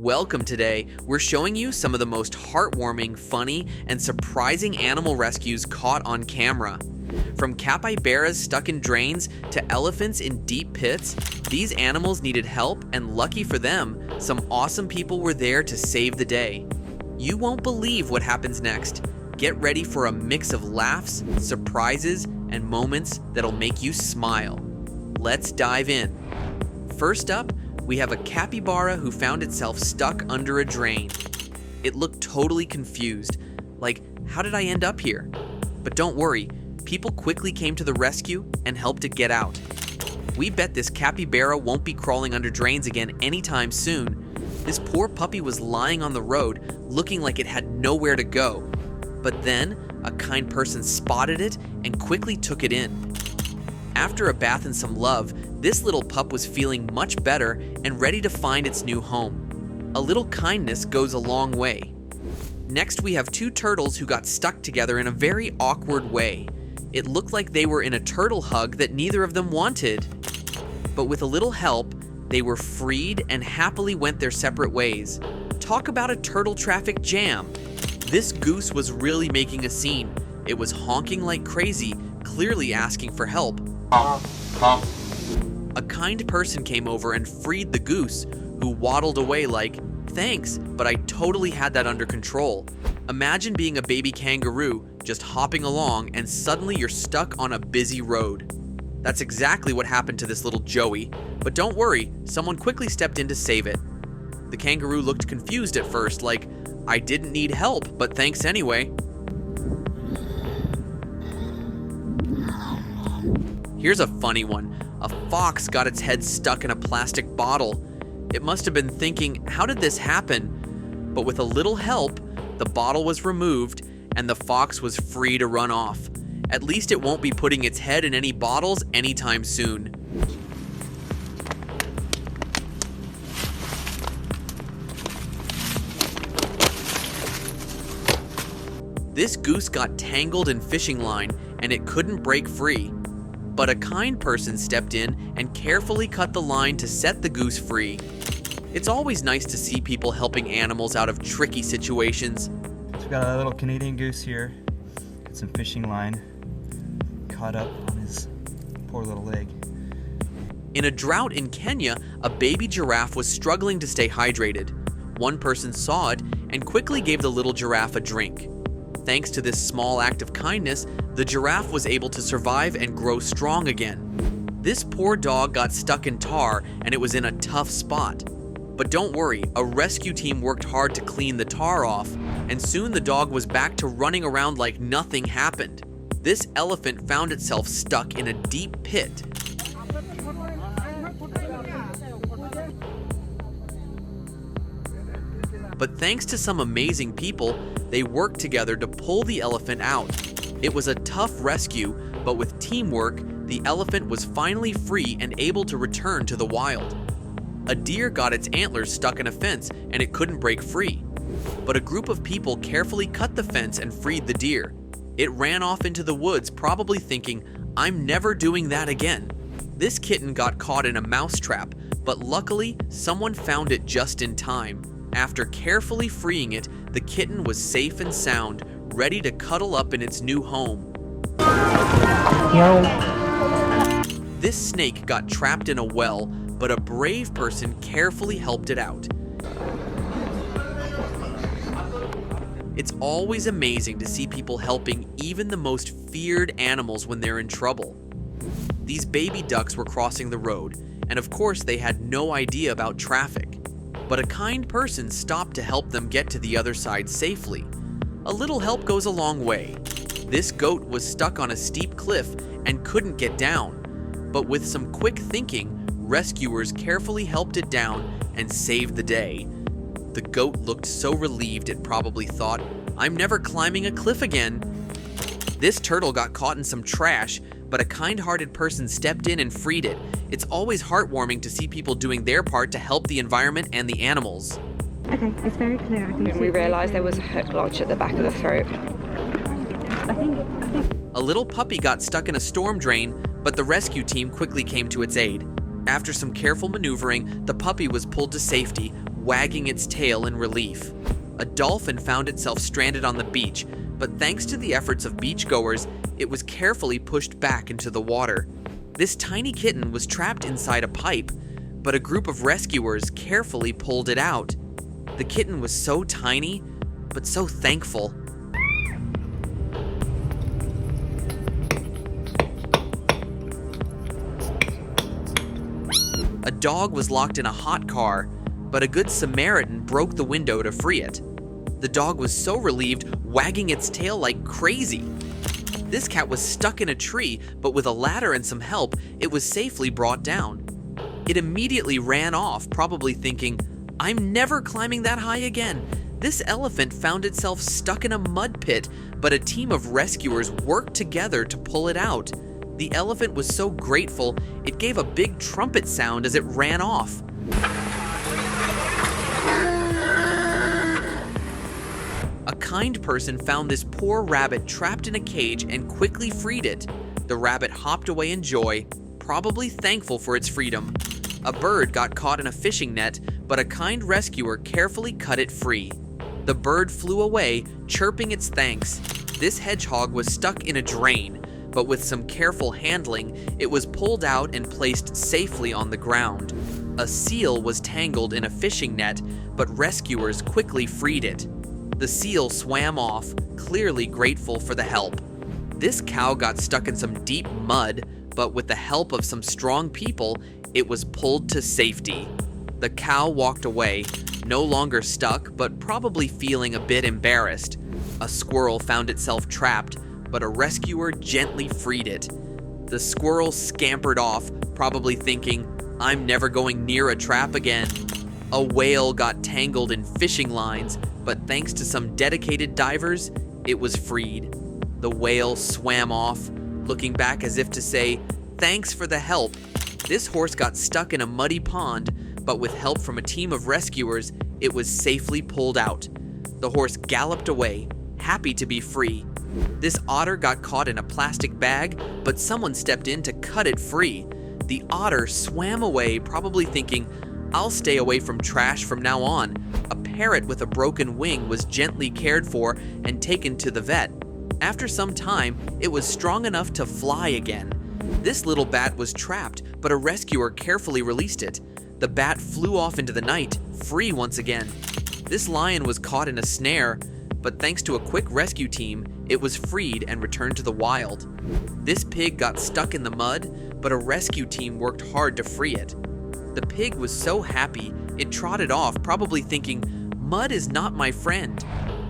Welcome. Today, we're showing you some of the most heartwarming, funny, and surprising animal rescues caught on camera. From capybaras stuck in drains to elephants in deep pits, these animals needed help, and lucky for them, some awesome people were there to save the day. You won't believe what happens next. Get ready for a mix of laughs, surprises, and moments that'll make you smile. Let's dive in. First up, we have a capybara who found itself stuck under a drain. It looked totally confused, like, how did I end up here? But don't worry, people quickly came to the rescue and helped it get out. We bet this capybara won't be crawling under drains again anytime soon. This poor puppy was lying on the road, looking like it had nowhere to go. But then, a kind person spotted it and quickly took it in. After a bath and some love, this little pup was feeling much better and ready to find its new home. A little kindness goes a long way. Next, we have two turtles who got stuck together in a very awkward way. It looked like they were in a turtle hug that neither of them wanted. But with a little help, they were freed and happily went their separate ways. Talk about a turtle traffic jam. This goose was really making a scene. It was honking like crazy, clearly asking for help. A kind person came over and freed the goose, who waddled away like, "Thanks, but I totally had that under control." Imagine being a baby kangaroo, just hopping along, and suddenly you're stuck on a busy road. That's exactly what happened to this little Joey, but don't worry, someone quickly stepped in to save it. The kangaroo looked confused at first, like, "I didn't need help, but thanks anyway." Here's a funny one. A fox got its head stuck in a plastic bottle. It must have been thinking, how did this happen? But with a little help, the bottle was removed and the fox was free to run off. At least it won't be putting its head in any bottles anytime soon. This goose got tangled in fishing line and it couldn't break free. But a kind person stepped in and carefully cut the line to set the goose free. It's always nice to see people helping animals out of tricky situations. So we've got a little Canadian goose here, got some fishing line caught up on his poor little leg. In a drought in Kenya, a baby giraffe was struggling to stay hydrated. One person saw it and quickly gave the little giraffe a drink. Thanks to this small act of kindness, the giraffe was able to survive and grow strong again. This poor dog got stuck in tar and it was in a tough spot. But don't worry, a rescue team worked hard to clean the tar off, and soon the dog was back to running around like nothing happened. This elephant found itself stuck in a deep pit. But thanks to some amazing people, they worked together to pull the elephant out. It was a tough rescue, but with teamwork, the elephant was finally free and able to return to the wild. A deer got its antlers stuck in a fence and it couldn't break free. But a group of people carefully cut the fence and freed the deer. It ran off into the woods, probably thinking, "I'm never doing that again." This kitten got caught in a mouse trap, but luckily, someone found it just in time. After carefully freeing it, the kitten was safe and sound, ready to cuddle up in its new home. This snake got trapped in a well, but a brave person carefully helped it out. It's always amazing to see people helping even the most feared animals when they're in trouble. These baby ducks were crossing the road, and of course they had no idea about traffic. But a kind person stopped to help them get to the other side safely. A little help goes a long way. This goat was stuck on a steep cliff and couldn't get down. But with some quick thinking, rescuers carefully helped it down and saved the day. The goat looked so relieved it probably thought, "I'm never climbing a cliff again." This turtle got caught in some trash, but a kind-hearted person stepped in and freed it. It's always heartwarming to see people doing their part to help the environment and the animals. Okay, it's very clear. And we realised there was a hook lodged at the back of the throat. I think. A little puppy got stuck in a storm drain, but the rescue team quickly came to its aid. After some careful maneuvering, the puppy was pulled to safety, wagging its tail in relief. A dolphin found itself stranded on the beach, but thanks to the efforts of beachgoers, it was carefully pushed back into the water. This tiny kitten was trapped inside a pipe, but a group of rescuers carefully pulled it out. The kitten was so tiny, but so thankful. A dog was locked in a hot car, but a good Samaritan broke the window to free it. The dog was so relieved, wagging its tail like crazy. This cat was stuck in a tree, but with a ladder and some help, it was safely brought down. It immediately ran off, probably thinking, "I'm never climbing that high again." This elephant found itself stuck in a mud pit, but a team of rescuers worked together to pull it out. The elephant was so grateful, it gave a big trumpet sound as it ran off. A kind person found this poor rabbit trapped in a cage and quickly freed it. The rabbit hopped away in joy, probably thankful for its freedom. A bird got caught in a fishing net, but a kind rescuer carefully cut it free. The bird flew away, chirping its thanks. This hedgehog was stuck in a drain, but with some careful handling, it was pulled out and placed safely on the ground. A seal was tangled in a fishing net, but rescuers quickly freed it. The seal swam off, clearly grateful for the help. This cow got stuck in some deep mud, but with the help of some strong people, it was pulled to safety. The cow walked away, no longer stuck, but probably feeling a bit embarrassed. A squirrel found itself trapped, but a rescuer gently freed it. The squirrel scampered off, probably thinking, "I'm never going near a trap again." A whale got tangled in fishing lines, but thanks to some dedicated divers, it was freed. The whale swam off, looking back as if to say, "Thanks for the help." This horse got stuck in a muddy pond, but with help from a team of rescuers, it was safely pulled out. The horse galloped away, happy to be free. This otter got caught in a plastic bag, but someone stepped in to cut it free. The otter swam away, probably thinking, "I'll stay away from trash from now on." A parrot with a broken wing was gently cared for and taken to the vet. After some time, it was strong enough to fly again. This little bat was trapped, but a rescuer carefully released it. The bat flew off into the night, free once again. This lion was caught in a snare, but thanks to a quick rescue team, it was freed and returned to the wild. This pig got stuck in the mud, but a rescue team worked hard to free it. The pig was so happy, it trotted off, probably thinking, "Mud is not my friend."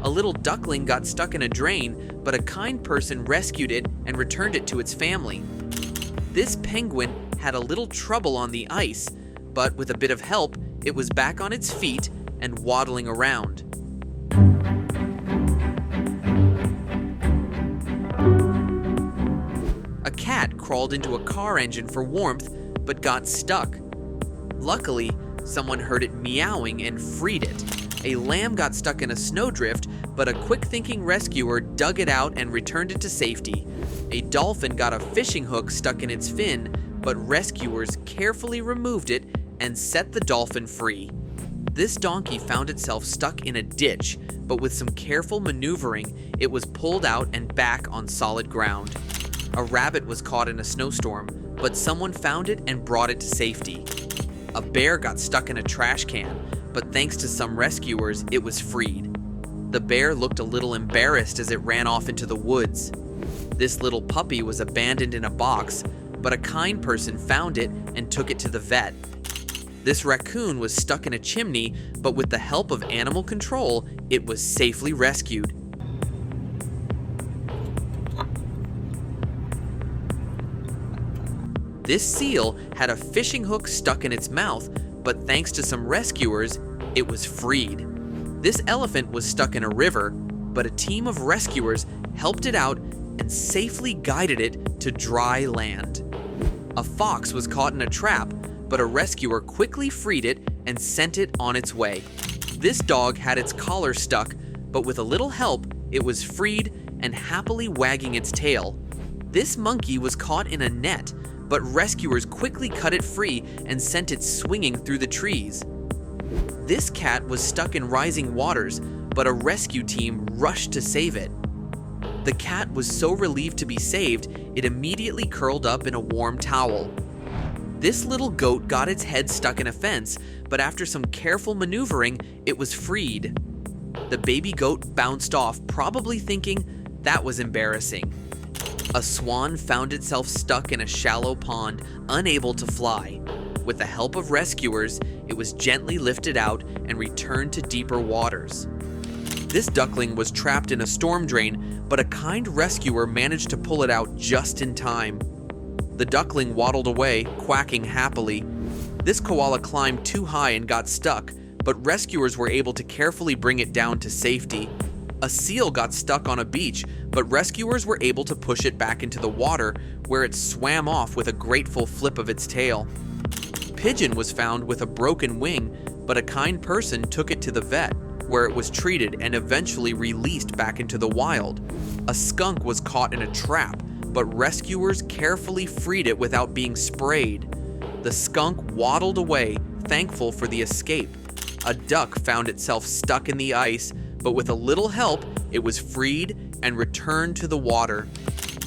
A little duckling got stuck in a drain, but a kind person rescued it and returned it to its family. This penguin had a little trouble on the ice, but with a bit of help, it was back on its feet and waddling around. A cat crawled into a car engine for warmth, but got stuck. Luckily, someone heard it meowing and freed it. A lamb got stuck in a snowdrift, but a quick-thinking rescuer dug it out and returned it to safety. A dolphin got a fishing hook stuck in its fin, but rescuers carefully removed it and set the dolphin free. This donkey found itself stuck in a ditch, but with some careful maneuvering, it was pulled out and back on solid ground. A rabbit was caught in a snowstorm, but someone found it and brought it to safety. A bear got stuck in a trash can, but thanks to some rescuers, it was freed. The bear looked a little embarrassed as it ran off into the woods. This little puppy was abandoned in a box, but a kind person found it and took it to the vet. This raccoon was stuck in a chimney, but with the help of animal control, it was safely rescued. This seal had a fishing hook stuck in its mouth, but thanks to some rescuers, it was freed. This elephant was stuck in a river, but a team of rescuers helped it out and safely guided it to dry land. A fox was caught in a trap, but a rescuer quickly freed it and sent it on its way. This dog had its collar stuck, but with a little help, it was freed and happily wagging its tail. This monkey was caught in a net, but rescuers quickly cut it free and sent it swinging through the trees. This cat was stuck in rising waters, but a rescue team rushed to save it. The cat was so relieved to be saved, it immediately curled up in a warm towel. This little goat got its head stuck in a fence, but after some careful maneuvering, it was freed. The baby goat bounced off, probably thinking that was embarrassing. A swan found itself stuck in a shallow pond, unable to fly. With the help of rescuers, it was gently lifted out and returned to deeper waters. This duckling was trapped in a storm drain, but a kind rescuer managed to pull it out just in time. The duckling waddled away, quacking happily. This koala climbed too high and got stuck, but rescuers were able to carefully bring it down to safety. A seal got stuck on a beach, but rescuers were able to push it back into the water, where it swam off with a grateful flip of its tail. Pigeon was found with a broken wing, but a kind person took it to the vet, where it was treated and eventually released back into the wild. A skunk was caught in a trap, but rescuers carefully freed it without being sprayed. The skunk waddled away, thankful for the escape. A duck found itself stuck in the ice, but with a little help, it was freed and returned to the water.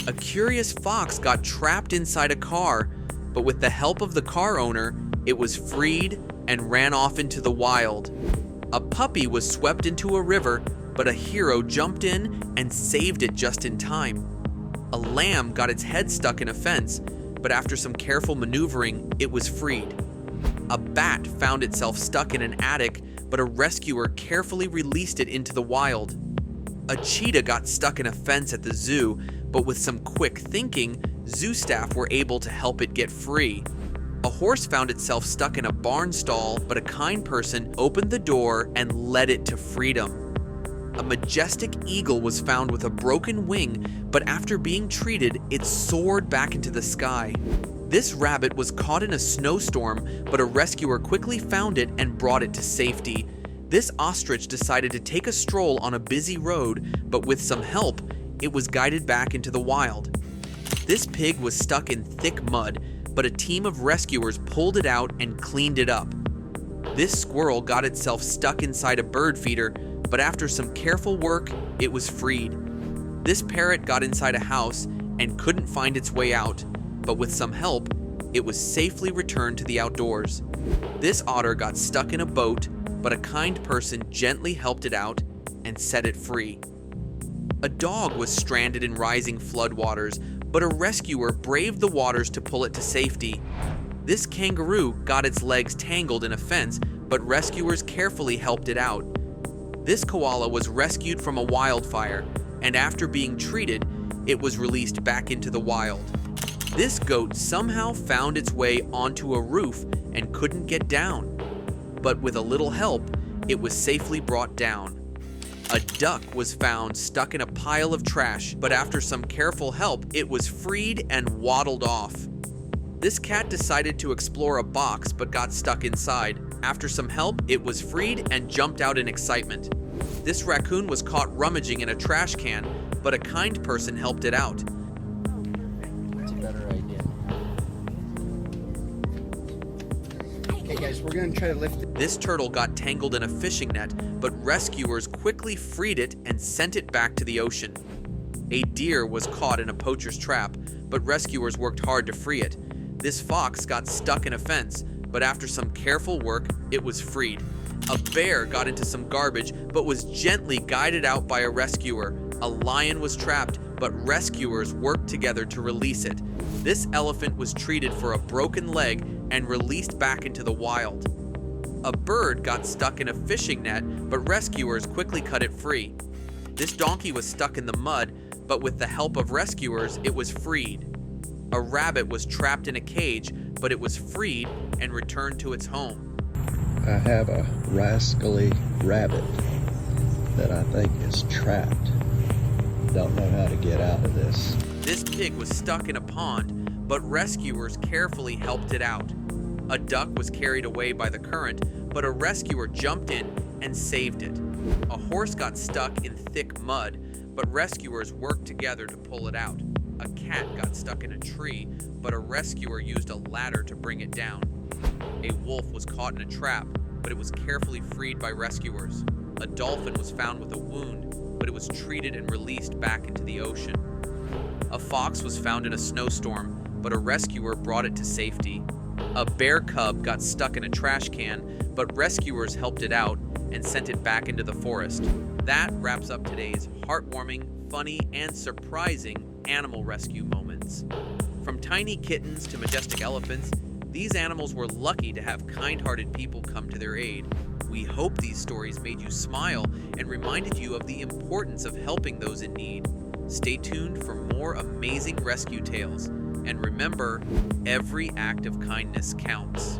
A curious fox got trapped inside a car, but with the help of the car owner, it was freed and ran off into the wild. A puppy was swept into a river, but a hero jumped in and saved it just in time. A lamb got its head stuck in a fence, but after some careful maneuvering, it was freed. A bat found itself stuck in an attic, but a rescuer carefully released it into the wild. A cheetah got stuck in a fence at the zoo, but with some quick thinking, zoo staff were able to help it get free. A horse found itself stuck in a barn stall, but a kind person opened the door and led it to freedom. A majestic eagle was found with a broken wing, but after being treated, it soared back into the sky. This rabbit was caught in a snowstorm, but a rescuer quickly found it and brought it to safety. This ostrich decided to take a stroll on a busy road, but with some help, it was guided back into the wild. This pig was stuck in thick mud, but a team of rescuers pulled it out and cleaned it up. This squirrel got itself stuck inside a bird feeder, but after some careful work, it was freed. This parrot got inside a house and couldn't find its way out, but with some help, it was safely returned to the outdoors. This otter got stuck in a boat, but a kind person gently helped it out and set it free. A dog was stranded in rising floodwaters, but a rescuer braved the waters to pull it to safety. This kangaroo got its legs tangled in a fence, but rescuers carefully helped it out. This koala was rescued from a wildfire, and after being treated, it was released back into the wild. This goat somehow found its way onto a roof and couldn't get down, but with a little help, it was safely brought down. A duck was found stuck in a pile of trash, but after some careful help, it was freed and waddled off. This cat decided to explore a box but got stuck inside. After some help, it was freed and jumped out in excitement. This raccoon was caught rummaging in a trash can, but a kind person helped it out. That's a better idea. Okay guys, we're gonna try to lift it. This turtle got tangled in a fishing net, but rescuers quickly freed it and sent it back to the ocean. A deer was caught in a poacher's trap, but rescuers worked hard to free it. This fox got stuck in a fence, but after some careful work, it was freed. A bear got into some garbage, but was gently guided out by a rescuer. A lion was trapped, but rescuers worked together to release it. This elephant was treated for a broken leg and released back into the wild. A bird got stuck in a fishing net, but rescuers quickly cut it free. This donkey was stuck in the mud, but with the help of rescuers, it was freed. A rabbit was trapped in a cage, but it was freed and returned to its home. I have a rascally rabbit that I think is trapped. Don't know how to get out of this. This pig was stuck in a pond, but rescuers carefully helped it out. A duck was carried away by the current, but a rescuer jumped in and saved it. A horse got stuck in thick mud, but rescuers worked together to pull it out. A cat got stuck in a tree, but a rescuer used a ladder to bring it down. A wolf was caught in a trap, but it was carefully freed by rescuers. A dolphin was found with a wound, but it was treated and released back into the ocean. A fox was found in a snowstorm, but a rescuer brought it to safety. A bear cub got stuck in a trash can, but rescuers helped it out and sent it back into the forest. That wraps up today's heartwarming, funny, and surprising animal rescue moments. From tiny kittens to majestic elephants, these animals were lucky to have kind-hearted people come to their aid. We hope these stories made you smile and reminded you of the importance of helping those in need. Stay tuned for more amazing rescue tales. And remember, every act of kindness counts.